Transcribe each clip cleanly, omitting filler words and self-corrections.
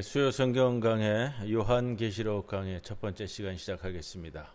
수요 성경 강해 요한계시록 강해 첫 번째 시간 시작하겠습니다.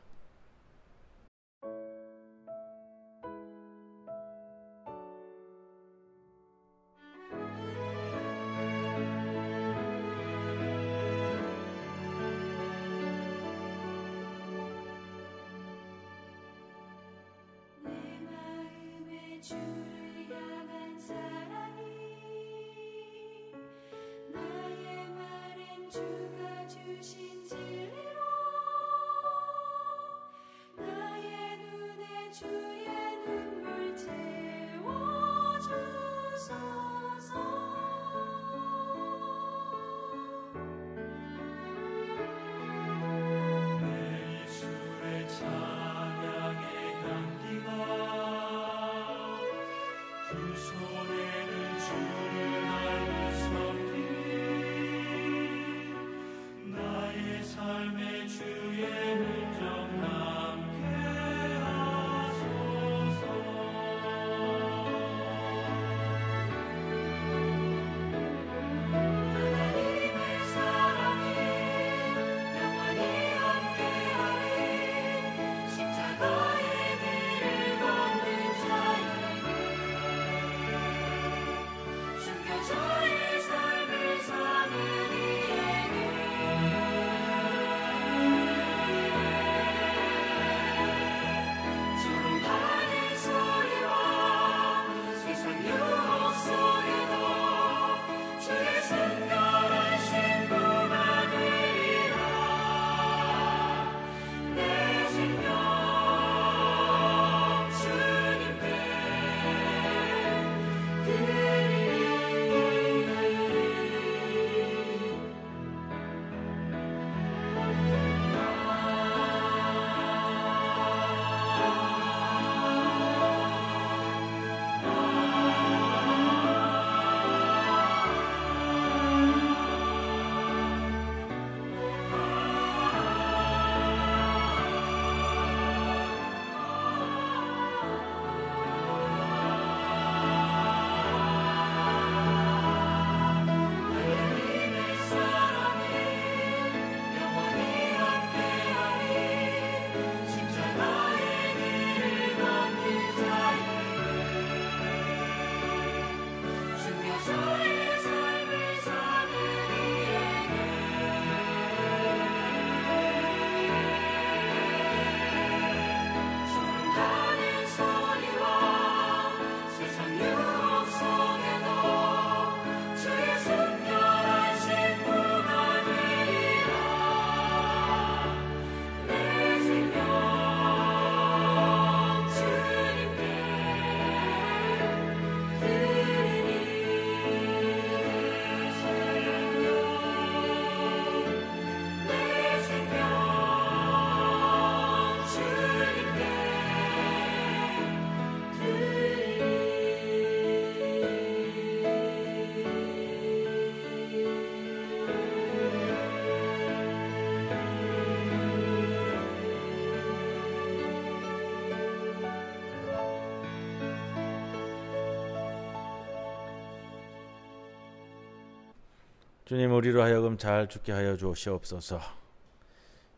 주님, 우리로 하여금 잘 죽게 하여 주시옵소서.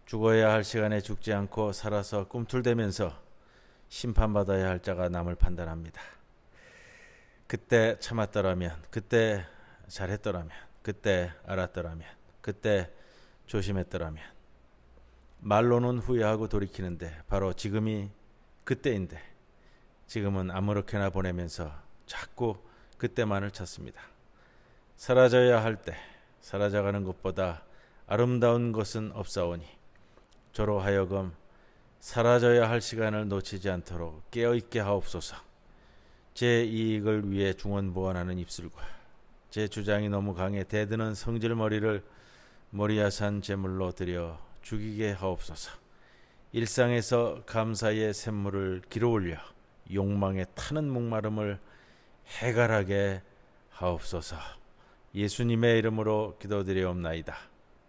죽어야 할 시간에 죽지 않고 살아서 꿈틀대면서 심판받아야 할 자가 남을 판단합니다. 그때 참았더라면, 그때 잘했더라면, 그때 알았더라면, 그때 조심했더라면. 말로는 후회하고 돌이키는데 바로 지금이 그때인데 지금은 아무렇게나 보내면서 자꾸 그때만을 찾습니다. 사라져야 할 때 사라져가는 것보다 아름다운 것은 없사오니 저로 하여금 사라져야 할 시간을 놓치지 않도록 깨어있게 하옵소서. 제 이익을 위해 중언부언하는 입술과 제 주장이 너무 강해 대드는 성질머리를 모리아산 제물로 드려 죽이게 하옵소서. 일상에서 감사의 샘물을 길어올려 욕망에 타는 목마름을 해갈하게 하옵소서. 예수님의 이름으로 기도드리옵나이다.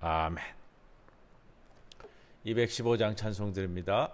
아멘. 215장 찬송 드립니다.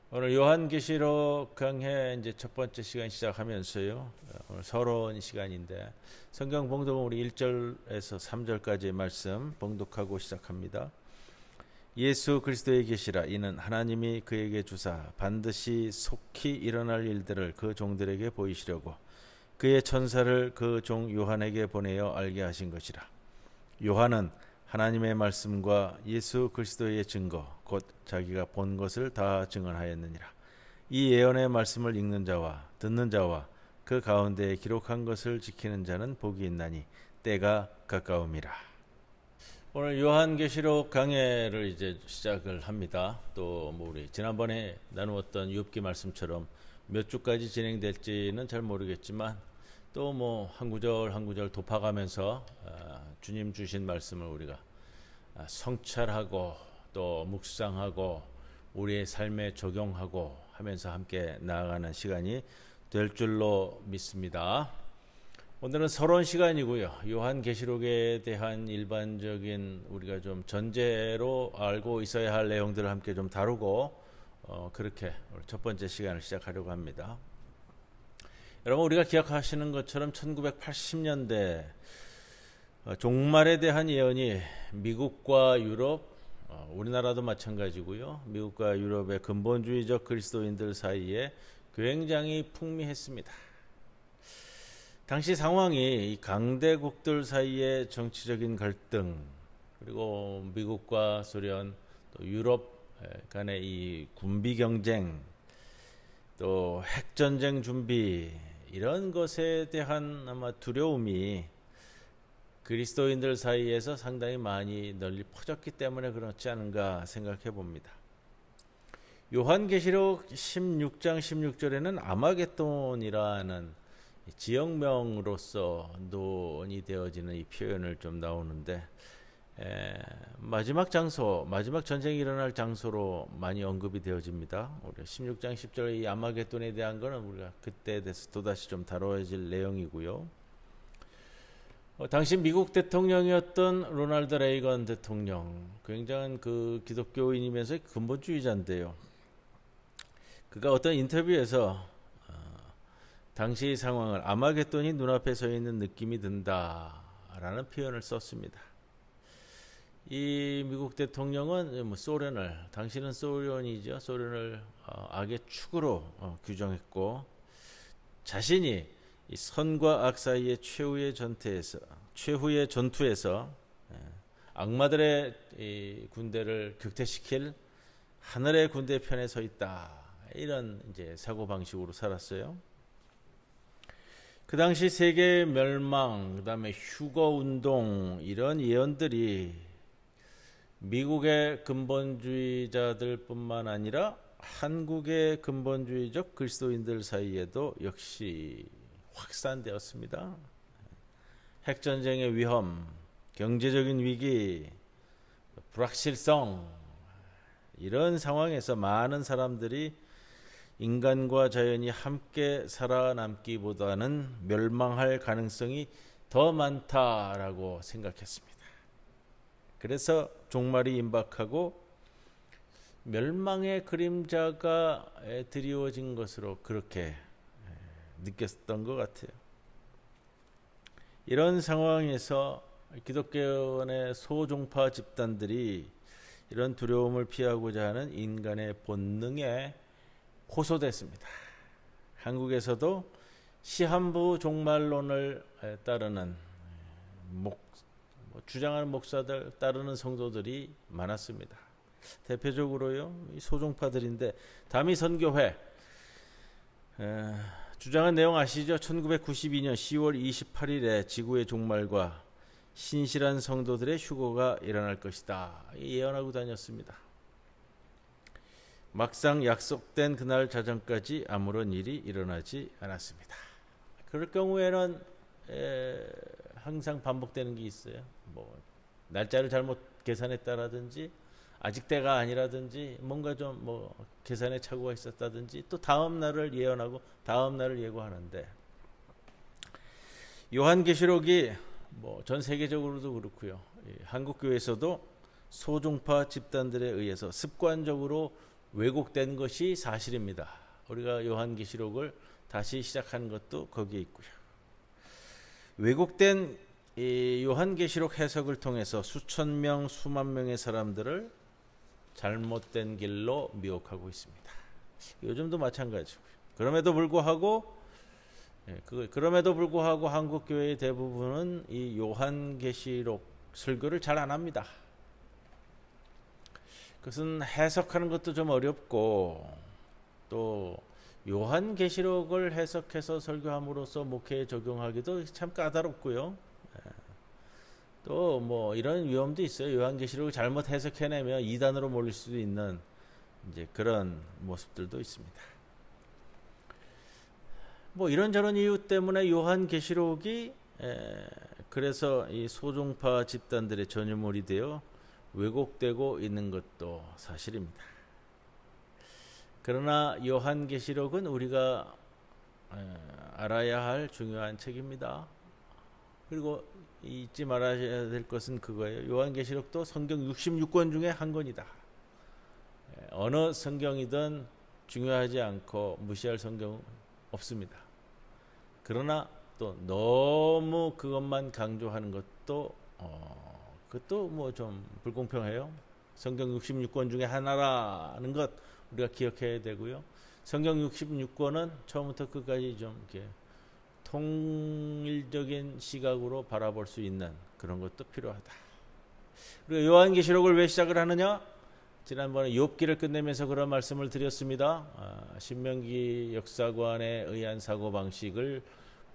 오늘 요한계시록 강해 이제 첫 번째 시간 시작하면서요. 오늘 서러운 시간인데 성경 봉독은 우리 1절에서 3절까지의 말씀 봉독하고 시작합니다. 예수 그리스도의 계시라. 이는 하나님이 그에게 주사 반드시 속히 일어날 일들을 그 종들에게 보이시려고 그의 천사를 그 종 요한에게 보내어 알게 하신 것이라. 요한은 하나님의 말씀과 예수 그리스도의 증거 곧 자기가 본 것을 다 증언하였느니라. 이 예언의 말씀을 읽는 자와 듣는 자와 그 가운데에 기록한 것을 지키는 자는 복이 있나니 때가 가까움이라. 오늘 요한계시록 강해를 이제 시작을 합니다. 또 우리 지난번에 나누었던 욥기 말씀처럼 몇 주까지 진행될지는 잘 모르겠지만 또 한 구절 한 구절 돕아가면서 주님 주신 말씀을 우리가 성찰하고 또 묵상하고 우리의 삶에 적용하고 하면서 함께 나아가는 시간이 될 줄로 믿습니다. 오늘은 서론 시간이고요. 요한계시록에 대한 일반적인 우리가 좀 전제로 알고 있어야 할 내용들을 함께 좀 다루고 그렇게 첫 번째 시간을 시작하려고 합니다. 여러분, 우리가 기억하시는 것처럼 1980년대 종말에 대한 예언이 미국과 유럽, 우리나라도 마찬가지고요. 미국과 유럽의 근본주의적 그리스도인들 사이에 굉장히 풍미했습니다. 당시 상황이 이 강대국들 사이의 정치적인 갈등, 그리고 미국과 소련, 또 유럽 간의 이 군비 경쟁, 또 핵전쟁 준비, 이런 것에 대한 아마 두려움이 그리스도인들 사이에서 상당히 많이 널리 퍼졌기 때문에 그렇지 않은가 생각해 봅니다. 요한계시록 16장 16절에는 아마겟돈이라는 지역명으로서 논의 되어지는 이 표현을 좀 나오는데, 마지막 장소, 마지막 전쟁이 일어날 장소로 많이 언급이 되어집니다. 우리 16장 10절 이 아마겟돈에 대한 거는 우리가 그때에 대해서 또다시 좀 다뤄질 내용이고요. 당시 미국 대통령이었던 로널드 레이건 대통령, 굉장한 그 기독교인이면서 근본주의자인데요. 그가 어떤 인터뷰에서 당시 상황을 아마겟돈이 눈앞에 서 있는 느낌이 든다라는 표현을 썼습니다. 이 미국 대통령은 소련을, 당시는 소련이죠. 소련을 악의 축으로 규정했고, 자신이 이 선과 악 사이의 최후의 전투에서 악마들의 이 군대를 격퇴시킬 하늘의 군대 편에 서 있다. 이런 이제 사고 방식으로 살았어요. 그 당시 세계 멸망, 그다음에 휴거 운동, 이런 예언들이 미국의 근본주의자들뿐만 아니라 한국의 근본주의적 그리스도인들 사이에도 역시 확산되었습니다. 핵전쟁의 위험, 경제적인 위기, 불확실성, 이런 상황에서 많은 사람들이 인간과 자연이 함께 살아남기보다는 멸망할 가능성이 더 많다라고 생각했습니다. 그래서 종말이 임박하고 멸망의 그림자가 드리워진 것으로 그렇게 느꼈던 것 같아요. 이런 상황에서 기독교의 소종파 집단들이 이런 두려움을 피하고자 하는 인간의 본능에 호소됐습니다. 한국에서도 시한부 종말론을 따르는 주장하는 목사들, 따르는 성도들이 많았습니다. 대표적으로요, 소종파들인데 다미선교회 주장한 내용 아시죠? 1992년 10월 28일에 지구의 종말과 신실한 성도들의 휴거가 일어날 것이다, 예언하고 다녔습니다. 막상 약속된 그날 자정까지 아무런 일이 일어나지 않았습니다. 그럴 경우에는 항상 반복되는 게 있어요. 날짜를 잘못 계산했다라든지, 아직 때가 아니라든지, 뭔가 좀 계산에 착오가 있었다든지, 또 다음 날을 예언하고 다음 날을 예고하는데, 요한계시록이 전 세계적으로도 그렇고요. 한국 교회에서도 소종파 집단들에 의해서 습관적으로 왜곡된 것이 사실입니다. 우리가 요한계시록을 다시 시작하는 것도 거기에 있고요. 왜곡된 이 요한계시록 해석을 통해서 수천 명, 수만 명의 사람들을 잘못된 길로 미혹하고 있습니다. 요즘도 마찬가지고요. 그럼에도 불구하고 한국 교회의 대부분은 이 요한계시록 설교를 잘 안 합니다. 그것은 해석하는 것도 좀 어렵고 또 요한계시록을 해석해서 설교함으로써 목회에 적용하기도 참 까다롭고요. 또 뭐 이런 위험도 있어요. 요한계시록을 잘못 해석해내면 이단으로 몰릴 수도 있는 이제 그런 모습들도 있습니다. 뭐 이런저런 이유 때문에 요한계시록이 그래서 이 소종파 집단들의 전유물이 되어 왜곡되고 있는 것도 사실입니다. 그러나 요한계시록은 우리가 알아야 할 중요한 책입니다. 그리고 잊지 말아야 될 것은 그거예요. 요한계시록도 성경 66권 중에 한 권이다. 어느 성경이든 중요하지 않고 무시할 성경은 없습니다. 그러나 또 너무 그것만 강조하는 것도 그것도 뭐 좀 불공평해요. 성경 66권 중에 하나라는 것 우리가 기억해야 되고요. 성경 66권은 처음부터 끝까지 좀 이렇게 통일적인 시각으로 바라볼 수 있는 그런 것도 필요하다. 그리고 요한계시록을 왜 시작을 하느냐? 지난번에 욥기를 끝내면서 그런 말씀을 드렸습니다. 신명기 역사관에 의한 사고방식을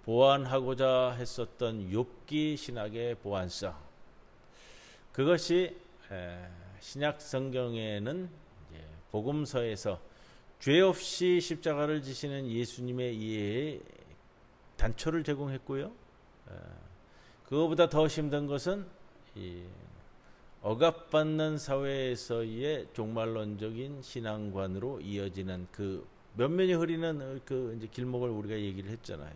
보완하고자 했었던 욥기 신학의 보완성. 그것이 신약 성경에는 복음서에서 죄 없이 십자가를 지시는 예수님의 이해에 단초를 제공했고요. 그거보다 더 힘든 것은 이 억압받는 사회에서의 종말론적인 신앙관으로 이어지는 그 면면이 흐리는 그 이제 길목을 우리가 얘기를 했잖아요.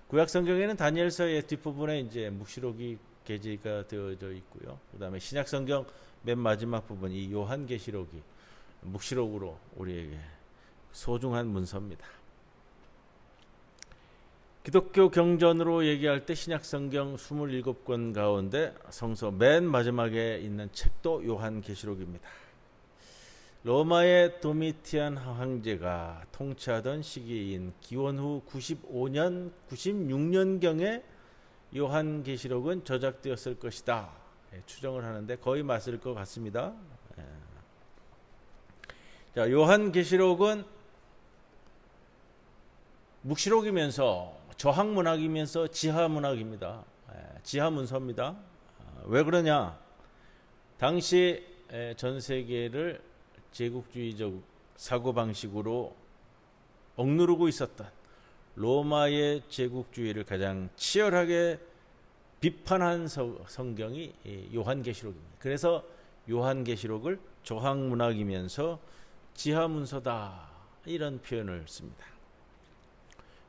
구약 성경에는 다니엘서의 뒷부분에 이제 묵시록이 게재가 되어져 있고요. 그다음에 신약 성경 맨 마지막 부분 이 요한계시록이 묵시록으로 우리에게 소중한 문서입니다. 기독교 경전으로 얘기할 때 신약 성경 27권 가운데 성서 맨 마지막에 있는 책도 요한계시록입니다. 로마의 도미티안 황제가 통치하던 시기인 기원 후 95년, 96년경에 요한계시록은 저작되었을 것이다. 추정을 하는데 거의 맞을 것 같습니다. 자, 요한계시록은 묵시록이면서 저항문학이면서 지하문학입니다. 지하문서입니다. 왜 그러냐? 당시 전 세계를 제국주의적 사고방식으로 억누르고 있었던 로마의 제국주의를 가장 치열하게 비판한 성경이 요한계시록입니다. 그래서 요한계시록을 저항문학이면서 지하문서다 이런 표현을 씁니다.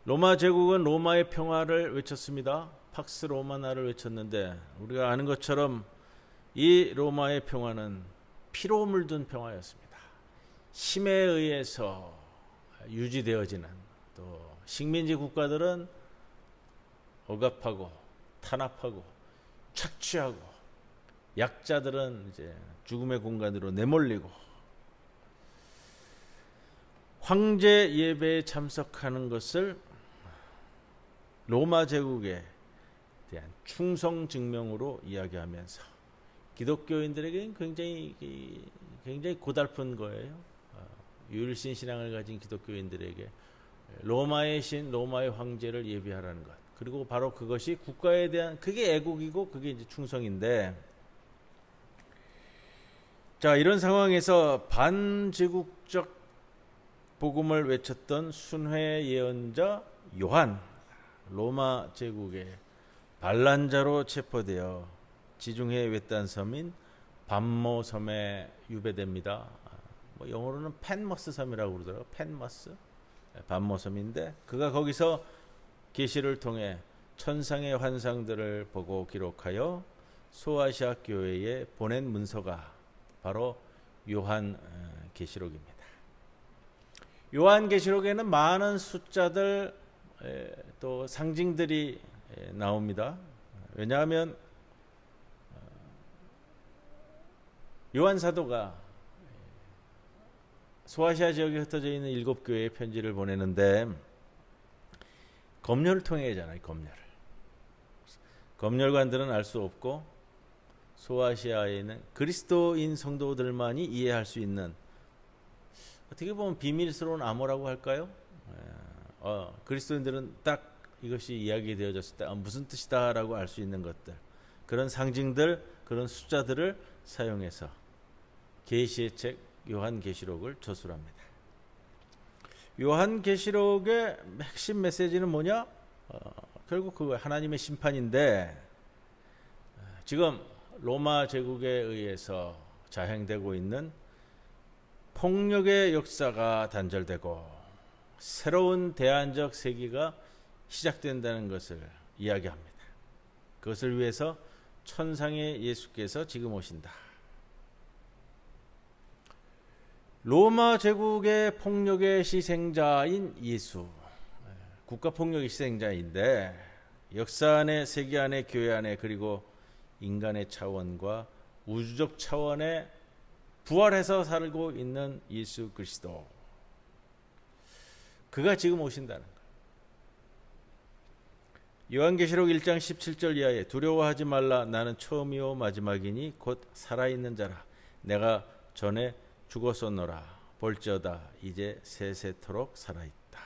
로마 제국은 로마의 평화를 외쳤습니다. 팍스 로마나를 외쳤는데 우리가 아는 것처럼 이 로마의 평화는 피로 물든 평화였습니다. 힘에 의해서 유지되어지는 또 식민지 국가들은 억압하고 탄압하고 착취하고 약자들은 이제 죽음의 공간으로 내몰리고 황제 예배에 참석하는 것을 로마 제국에 대한 충성 증명으로 이야기하면서 기독교인들에게는 굉장히 고달픈 거예요. 유일신 신앙을 가진 기독교인들에게 로마의 신, 로마의 황제를 예배하라는 것. 그리고 바로 그것이 국가에 대한 그게 애국이고 그게 이제 충성인데, 자, 이런 상황에서 반제국적 복음을 외쳤던 순회 예언자 요한, 로마 제국의 반란자로 체포되어 지중해 외딴 섬인 밤모 섬에 유배됩니다. 뭐 영어로는 펜머스 섬이라고 그러더라고요. 펜머스, 밤모 섬인데 그가 거기서 계시를 통해 천상의 환상들을 보고 기록하여 소아시아 교회에 보낸 문서가 바로 요한 계시록입니다. 요한계시록에는 많은 숫자들 또 상징들이 나옵니다. 왜냐하면 요한 사도가 소아시아 지역에 흩어져 있는 7교회에 편지를 보내는데 검열을 통해잖아요. 검열관들은 알 수 없고 소아시아에 있는 그리스도인 성도들만이 이해할 수 있는, 어떻게 보면 비밀스러운 암호라고 할까요? 그리스도인들은 딱 이것이 이야기되어졌을 때 무슨 뜻이다라고 알 수 있는 것들, 그런 상징들, 그런 숫자들을 사용해서 계시의 책 요한계시록을 저술합니다. 요한계시록의 핵심 메시지는 뭐냐? 결국 그거 하나님의 심판인데, 지금 로마 제국에 의해서 자행되고 있는 폭력의 역사가 단절되고 새로운 대안적 세기가 시작된다는 것을 이야기합니다. 그것을 위해서 천상의 예수께서 지금 오신다. 로마 제국의 폭력의 희생자인 예수, 국가폭력의 희생자인데 역사 안에, 세계 안에, 교회 안에, 그리고 인간의 차원과 우주적 차원에 부활해서 살고 있는 예수 그리스도, 그가 지금 오신다는 거예요. 요한계시록 1장 17절 이하에 두려워하지 말라, 나는 처음이요 마지막이니 곧 살아있는 자라. 내가 전에 죽었었노라. 볼지어다 이제 세세토록 살아있다.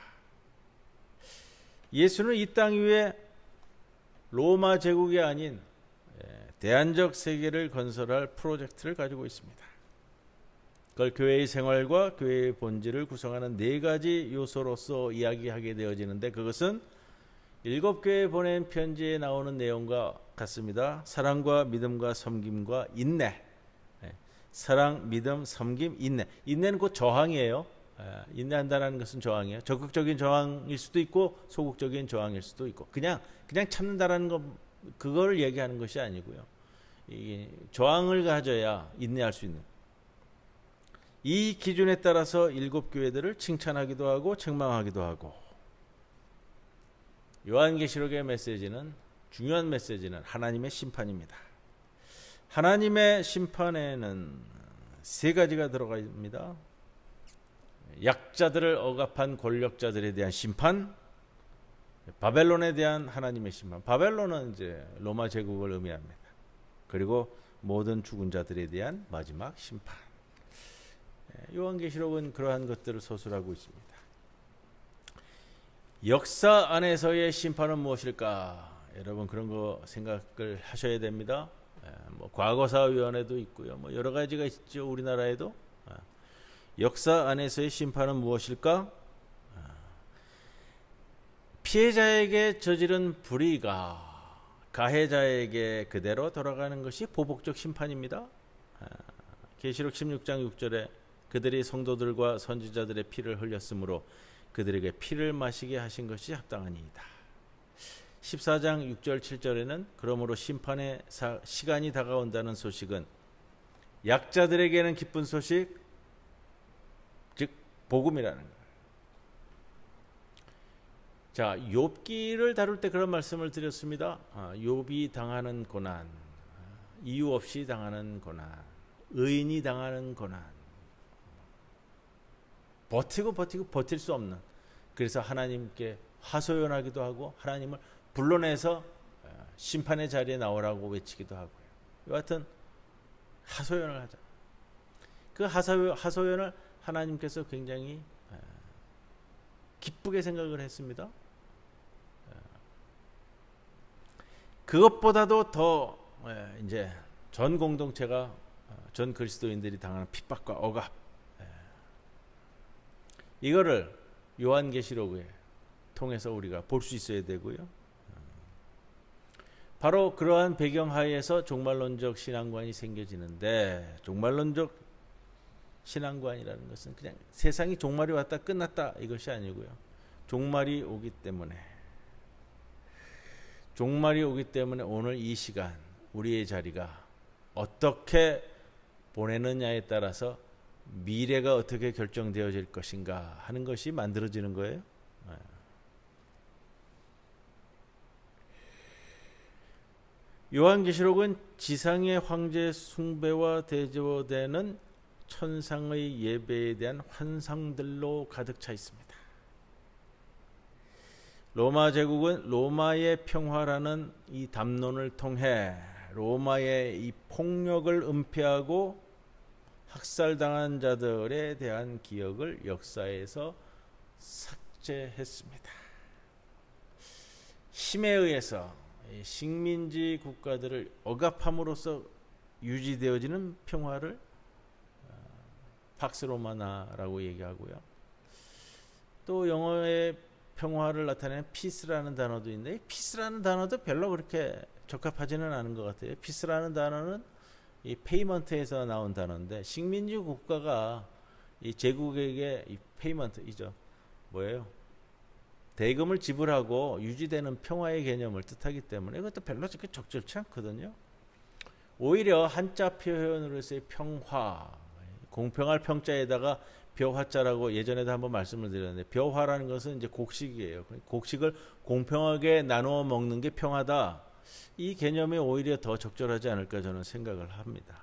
예수는 이 땅 위에 로마 제국이 아닌 대안적 세계를 건설할 프로젝트를 가지고 있습니다. 그걸 교회의 생활과 교회의 본질을 구성하는 4가지 요소로서 이야기하게 되어지는데, 그것은 7교회에 보낸 편지에 나오는 내용과 같습니다. 사랑과 믿음과 섬김과 인내. 사랑, 믿음, 섬김, 인내. 인내는 곧 저항이에요. 인내한다는 것은 저항이에요. 적극적인 저항일 수도 있고 소극적인 저항일 수도 있고, 그냥 참는다라는 것, 그걸 얘기하는 것이 아니고요. 이 저항을 가져야 인내할 수 있는, 이 기준에 따라서 7교회들을 칭찬하기도 하고 책망하기도 하고. 요한계시록의 메시지는, 중요한 메시지는 하나님의 심판입니다. 하나님의 심판에는 3가지가 들어가 있습니다. 약자들을 억압한 권력자들에 대한 심판, 바벨론에 대한 하나님의 심판. 바벨론은 이제 로마 제국을 의미합니다. 그리고 모든 죽은 자들에 대한 마지막 심판. 요한계시록은 그러한 것들을 서술하고 있습니다. 역사 안에서의 심판은 무엇일까? 여러분 그런 거 생각을 하셔야 됩니다. 과거사위원회도 있고요. 여러 가지가 있죠. 우리나라에도. 역사 안에서의 심판은 무엇일까? 피해자에게 저지른 불의가 가해자에게 그대로 돌아가는 것이 보복적 심판입니다. 계시록 16장 6절에 그들이 성도들과 선지자들의 피를 흘렸으므로 그들에게 피를 마시게 하신 것이 합당하니이다. 14장 6절 7절에는 그러므로 심판의 시간이 다가온다는 소식은 약자들에게는 기쁜 소식, 즉 복음이라는 거예요. 자, 욥기를 다룰 때 그런 말씀을 드렸습니다. 욥이 당하는 고난, 이유 없이 당하는 고난, 의인이 당하는 고난, 버티고 버틸 수 없는, 그래서 하나님께 하소연하기도 하고 하나님을 불러내서 심판의 자리에 나오라고 외치기도 하고요. 여하튼 하소연을 하자. 그 하소연을 하나님께서 굉장히 기쁘게 생각을 했습니다. 그것보다도 더 이제 전 공동체가, 전 그리스도인들이 당하는 핍박과 억압, 이거를 요한계시록을 통해서 우리가 볼 수 있어야 되고요. 바로 그러한 배경하에서 종말론적 신앙관이 생겨지는데, 종말론적 신앙관이라는 것은 그냥 세상이 종말이 왔다 끝났다 이것이 아니고요. 종말이 오기 때문에 오늘 이 시간 우리의 자리가 어떻게 보내느냐에 따라서 미래가 어떻게 결정되어질 것인가 하는 것이 만들어지는 거예요. 요한계시록은 지상의 황제 숭배와 대조되는 천상의 예배에 대한 환상들로 가득 차 있습니다. 로마 제국은 로마의 평화라는 이 담론을 통해 로마의 이 폭력을 은폐하고 학살당한 자들에 대한 기억을 역사에서 삭제했습니다. 힘에 의해서 식민지 국가들을 억압함으로써 유지되어지는 평화를 팍스 로마나라고 얘기하고요. 또 영어의 평화를 나타내는 피스라는 단어도 있는데, 피스라는 단어도 별로 그렇게 적합하지는 않은 것 같아요. 피스라는 단어는 이 페이먼트에서 나온 단어인데, 식민지 국가가 이 제국에게 이 페이먼트이죠. 뭐예요? 대금을 지불하고 유지되는 평화의 개념을 뜻하기 때문에 이것도 별로 그렇게 적절치 않거든요. 오히려 한자 표현으로서의 평화, 공평할 평자에다가 벼화자라고 예전에도 한번 말씀을 드렸는데, 벼화라는 것은 이제 곡식이에요. 곡식을 공평하게 나누어 먹는 게 평화다. 이 개념이 오히려 더 적절하지 않을까 저는 생각을 합니다.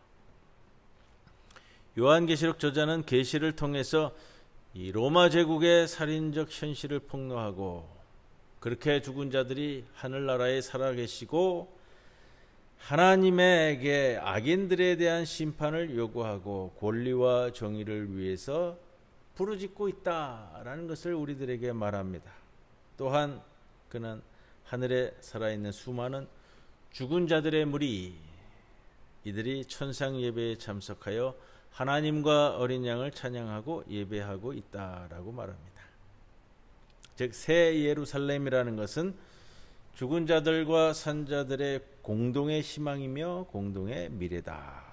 요한계시록 저자는 계시를 통해서 이 로마 제국의 살인적 현실을 폭로하고, 그렇게 죽은 자들이 하늘나라에 살아계시고 하나님에게 악인들에 대한 심판을 요구하고 권리와 정의를 위해서 부르짖고 있다라는 것을 우리들에게 말합니다. 또한 그는 하늘에 살아있는 수많은 죽은 자들의 무리, 이들이 천상 예배에 참석하여 하나님과 어린 양을 찬양하고 예배하고 있다라고 말합니다. 즉 새 예루살렘이라는 것은 죽은 자들과 산 자들의 공동의 희망이며 공동의 미래다.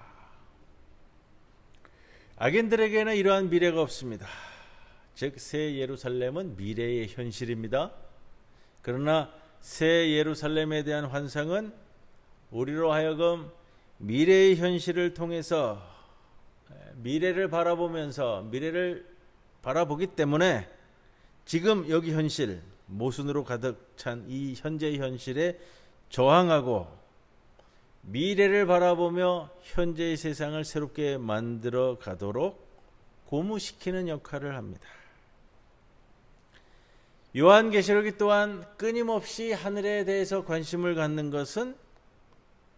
악인들에게는 이러한 미래가 없습니다. 즉 새 예루살렘은 미래의 현실입니다. 그러나 새 예루살렘에 대한 환상은 우리로 하여금 미래의 현실을 통해서 미래를 바라보면서 미래를 바라보기 때문에 지금 여기 현실, 모순으로 가득 찬 이 현재의 현실에 저항하고 미래를 바라보며 현재의 세상을 새롭게 만들어 가도록 고무시키는 역할을 합니다. 요한계시록이 또한 끊임없이 하늘에 대해서 관심을 갖는 것은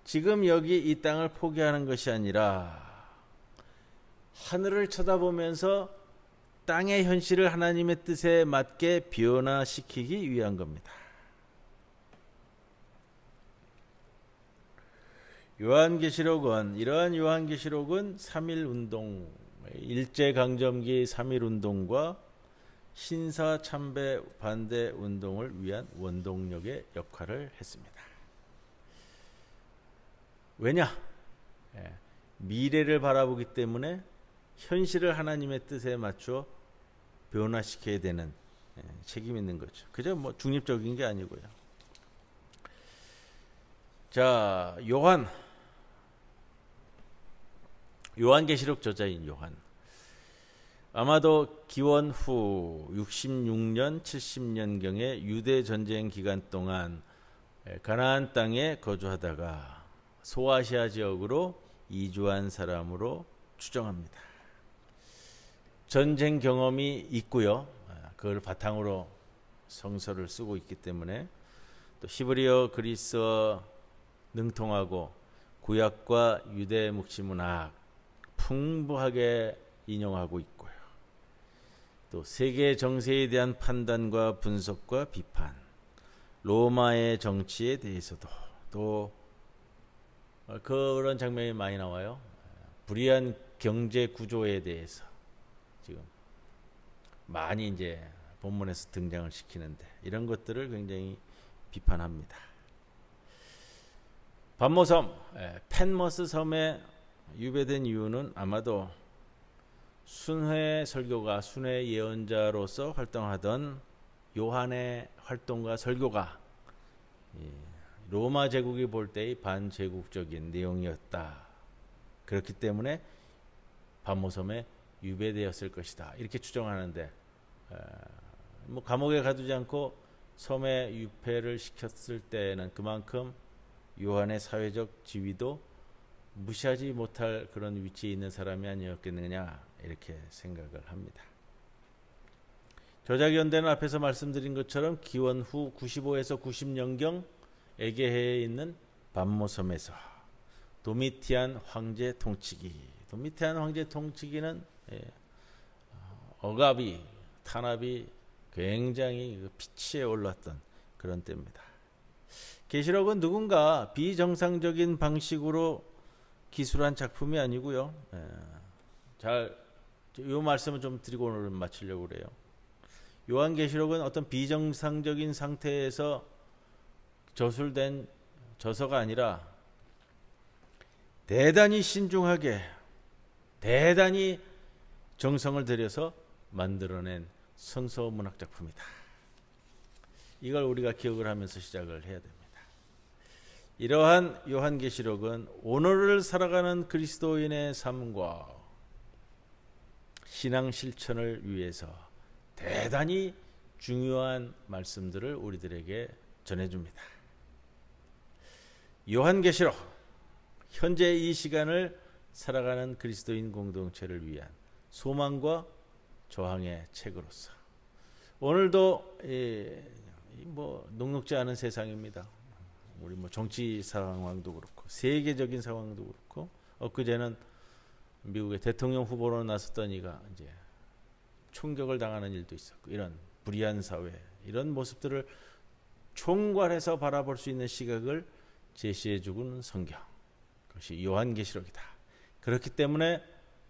지금 여기 이 땅을 포기하는 것이 아니라 하늘을 쳐다보면서 땅의 현실을 하나님의 뜻에 맞게 변화시키기 위한 겁니다. 이러한 요한계시록은 3.1운동, 일제강점기 3.1운동과 신사참배 반대 운동을 위한 원동력의 역할을 했습니다. 왜냐? 미래를 바라보기 때문에 현실을 하나님의 뜻에 맞춰 변화시켜야 되는 책임이 있는 거죠. 그저 뭐 중립적인 게 아니고요. 자, 요한계시록 저자인 요한. 아마도 기원 후 66년, 70년경에 유대 전쟁 기간 동안 가나안 땅에 거주하다가 소아시아 지역으로 이주한 사람으로 추정합니다. 전쟁 경험이 있고요. 그걸 바탕으로 성서를 쓰고 있기 때문에 또 히브리어, 그리스어 능통하고 구약과 유대 묵시문학 풍부하게 인용하고 있고요. 또 세계 정세에 대한 판단과 분석과 비판, 로마의 정치에 대해서도 또 그런 장면이 많이 나와요. 불의한 경제 구조에 대해서 지금 많이 이제 본문에서 등장을 시키는데 이런 것들을 굉장히 비판합니다. 반모섬, 펜머스 섬에 유배된 이유는 아마도 순회 설교가, 순회 예언자로서 활동하던 요한의 활동과 설교가 로마 제국이 볼 때의 반제국적인 내용이었다. 그렇기 때문에 반모섬에 유배되었을 것이다. 이렇게 추정하는데 뭐 감옥에 가두지 않고 섬에 유폐를 시켰을 때는 그만큼 요한의 사회적 지위도 무시하지 못할 그런 위치에 있는 사람이 아니었겠느냐 이렇게 생각을 합니다. 저작연대는 앞에서 말씀드린 것처럼 기원 후 95에서 90년경 에게해에 있는 밤모섬에서 도미티안 황제 통치기, 도미티안 황제 통치기는 억압이, 탄압이 굉장히 피치에 올랐던 그런 때입니다. 계시록은 누군가 비정상적인 방식으로 기술한 작품이 아니고요. 이 말씀을 좀 드리고 오늘 마치려고 그래요. 요한계시록은 어떤 비정상적인 상태에서 저술된 저서가 아니라 대단히 신중하게, 대단히 정성을 들여서 만들어낸 성서 문학 작품이다. 이걸 우리가 기억을 하면서 시작을 해야 됩니다. 이러한 요한계시록은 오늘을 살아가는 그리스도인의 삶과 신앙 실천을 위해서 대단히 중요한 말씀들을 우리들에게 전해줍니다. 요한계시록, 현재 이 시간을 살아가는 그리스도인 공동체를 위한 소망과 저항의 책으로서 오늘도 녹록지 않은 세상입니다. 우리 정치 상황도 그렇고 세계적인 상황도 그렇고 엊그제는 미국의 대통령 후보로 나섰던 이가 이제 총격을 당하는 일도 있었고 이런 불의한 사회, 이런 모습들을 총괄해서 바라볼 수 있는 시각을 제시해주는 성경, 그것이 요한계시록이다. 그렇기 때문에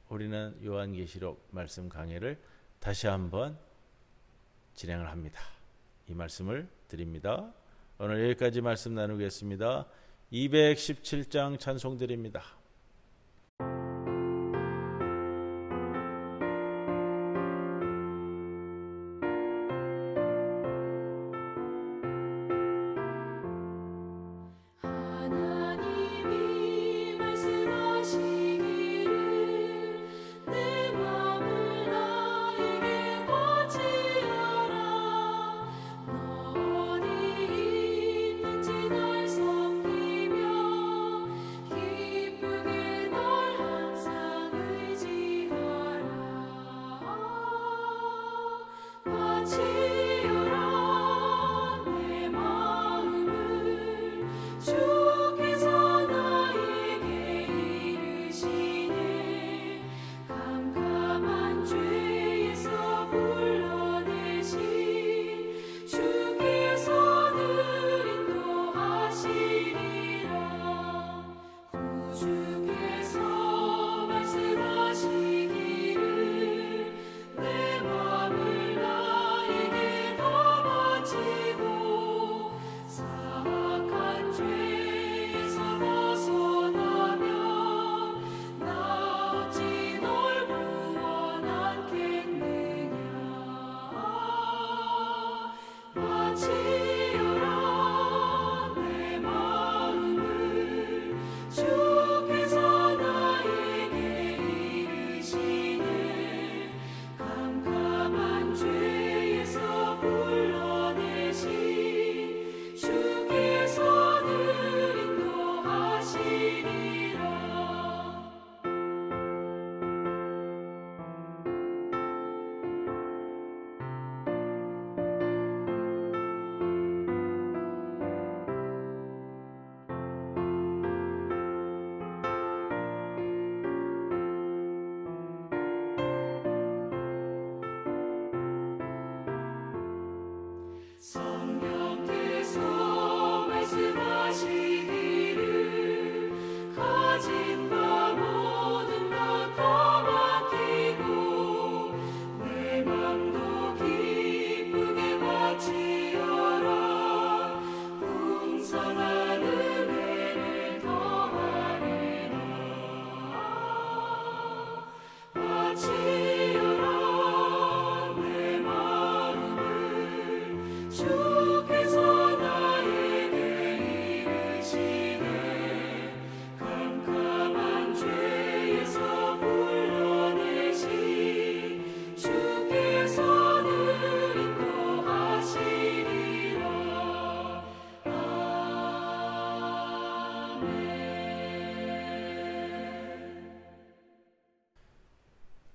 우리는 요한계시록 말씀 강해를 다시 한번 진행을 합니다. 이 말씀을 드립니다. 오늘 여기까지 말씀 나누겠습니다. 217장 찬송드립니다. 기쁨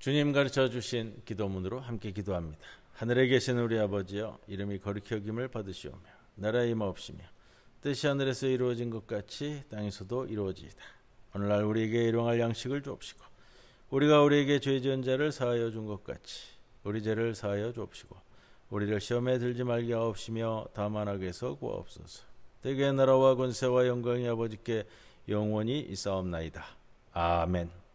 주님 가르쳐 주신 기도문으로 함께 기도합니다. 하늘에 계신 우리 아버지여, 이름이 거룩히 여김을 받으시오며 나라의 임하옵시며 뜻이 하늘에서 이루어진 것 같이 땅에서도 이루어지이다. 오늘날 우리에게 일용할 양식을 주옵시고 우리가 우리에게 죄 지은 자를 사하여 준 것 같이 우리 죄를 사하여 주옵시고 우리를 시험에 들지 말게 하옵시며 다만 악에서 구하옵소서. 대개 나라와 권세와 영광이 아버지께 영원히 있사옵나이다. 아멘.